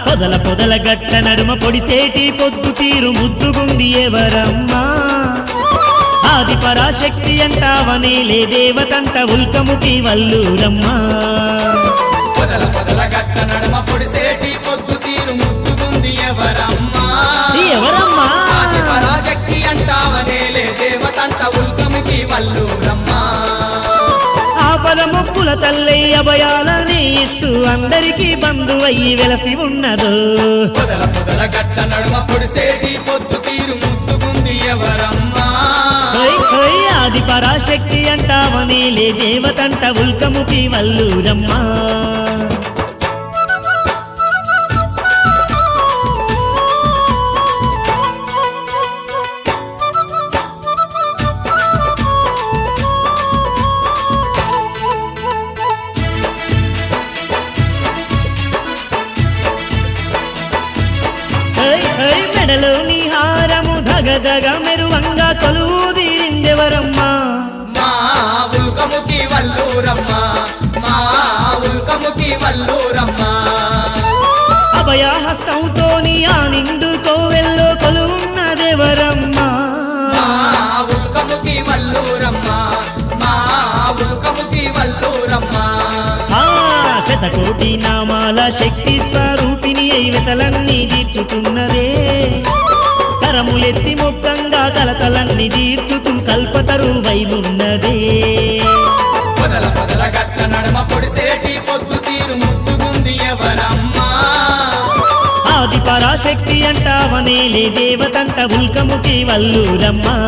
పొదల పొదల గట్ట నడుమ పొడిసేటి పొద్దు తీరు ముద్దుగుంది ఎవరమ్మా ఆది పరాశక్తి అంటావనే లే దేవతంట ఉల్కముఖి వల్లూరమ్మా పొదల పొదల గట్ట నడుమ పొడిసేటి పొద్దు తీరు ముద్దుగుంది ఎవరమ్మా ఎవరమ్మా ఆది పరాశక్తి అంటావనే లే దేవతంట ఉల్కముఖి వల్లూరమ్మా ఆపద ముక్కుల తల్లై అభయాలని ఇస్తూ అందరికీ బంధువయ్యి వెలసి ఉన్నదో పొదల పొదల గట్ట నడుమ పొడిసేటి పొద్దు తీరు ముద్దుగుంది ఎవరమ్మా ఆది పరాశక్తి అంటావనే లే దేవతంట ఉల్కముఖి వల్లూరమ్మా మెడలోని హారము ధగధగ మెరువంగా కొలువు తీరిందెవరమ్మా మా ఉల్కముఖి వల్లూరమ్మా మా ఉల్కముఖి వల్లూరమ్మా అభయహస్తంతోని ఆ నిండు కోవెల్లో కొలువున్నదెవరమ్మా మా ఉల్కముఖి వల్లూరమ్మా మా ఉల్కముఖి వల్లూరమ్మా శతకోటి నామాల శక్తి స్వరూపిణి అయి వెతలన్నీ తీర్చుతున్నదే కరములెత్తి మొక్కంగా కలతలన్నీ తీర్చుతూ కల్పతరు వైవున్నదే పొదల పొదల గట్ట నడుమ పొడిసేటి పొద్దు తీరు ముద్దుగుంది ఎవరమ్మా ఆది పరాశక్తి అంటావనే లే దేవతంట ఉల్కముఖి వల్లూరమ్మా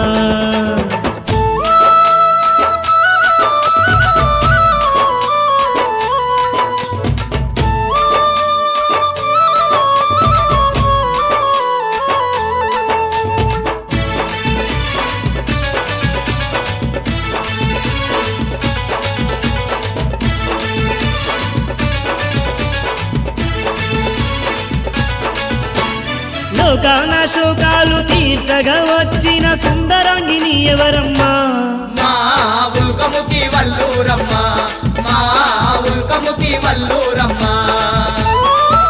లోకాన శోకాలు తీర్చగా వచ్చిన సుందరాంగిని ఎవరమ్మా మా ఉల్కముఖి వల్లూరమ్మా మా ఉల్కముఖి వల్లూరమ్మా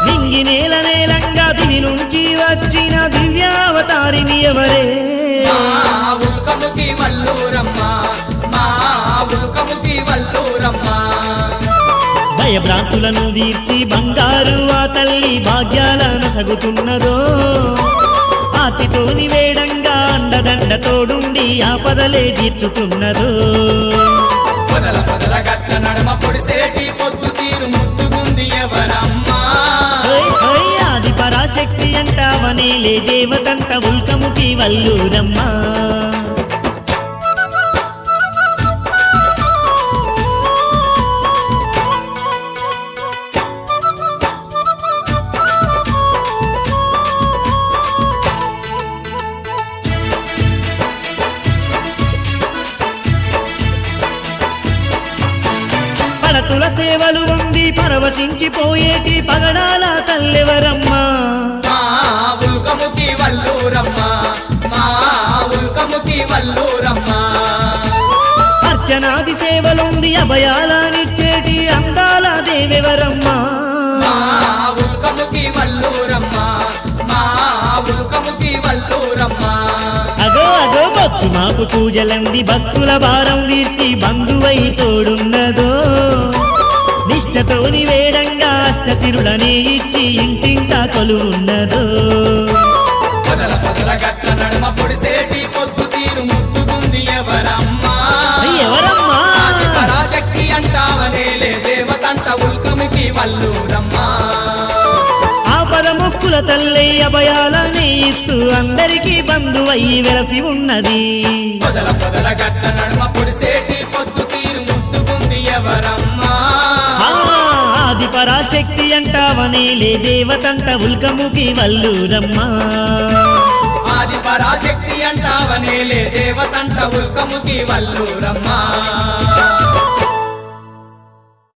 నింగి నేల నేలంగా దివి నుంచి వచ్చిన దివ్యావతారిని ఎవరే మా ఉల్కముఖి వల్లూరమ్మా మా ఉల్కముఖి వల్లూరమ్మా భయభ్రాంతులను తీర్చి బంగారు ఆ తల్లి భాగ్యాలను సగుతున్నదో ఆతితోని వేడంగా అండదండ తోడుండి ఆపదలే తీర్చుతున్నదో పొదల పొదల గట్ట నడుమ పొడిసేటి పొద్దు తీరు ముద్దుగుంది ఎవరమ్మా ఆది పరాశక్తి అంటావనే లే దేవతంట ఉల్కముఖి వల్లూరమ్మా పడతుల సేవలు ఉంది పరవశించిపోయేటి పగడాల తల్లెవరమ్మా మా ఉల్కముఖి వల్లూరమ్మా మా ఉల్కముఖి వల్లూరమ్మా అర్చనాది సేవలుంది అభయాలనిచ్చేటి అందాల దేవెవరమ్మా మా ఉల్కముఖి వల్లూరమ్మా మా ఉల్కముఖి వల్లూరమ్మా అగో అగో భక్తు మాకు పూజలంది భక్తుల భారం తీర్చి బంధువై తోడున్నదో నిష్టతోని వేడంగా అష్టసిరులనే ఇచ్చి ఇంటింటా కొలువున్నదో పొదల పొదల గట్ట నడుమ పొడిసేటి పొద్దు తీరు ముద్దుగుంది ఎవరమ్మా ఎవరమ్మా ఆది పరాశక్తి అంటావనే లే దేవతంట ఉల్కముఖి వల్లూరమ్మా ఆపద మొక్కుల తల్లై అభయాలని ఇస్తూ అందరికీ బంధువయ్యి వెలసి ఉన్నది పొదల పొదల గట్ట నడుమ పొడిసేటి పొద్దు తీరు ముద్దుగుంది ఎవరమ్మా ఆది పరాశక్తి అంటావనే లే దేవతంట ఉల్కముఖి వల్లూరమ్మా ఆది పరాశక్తి అంటావనే లే దేవతంట ఉల్కముఖి వల్లూరమ్మా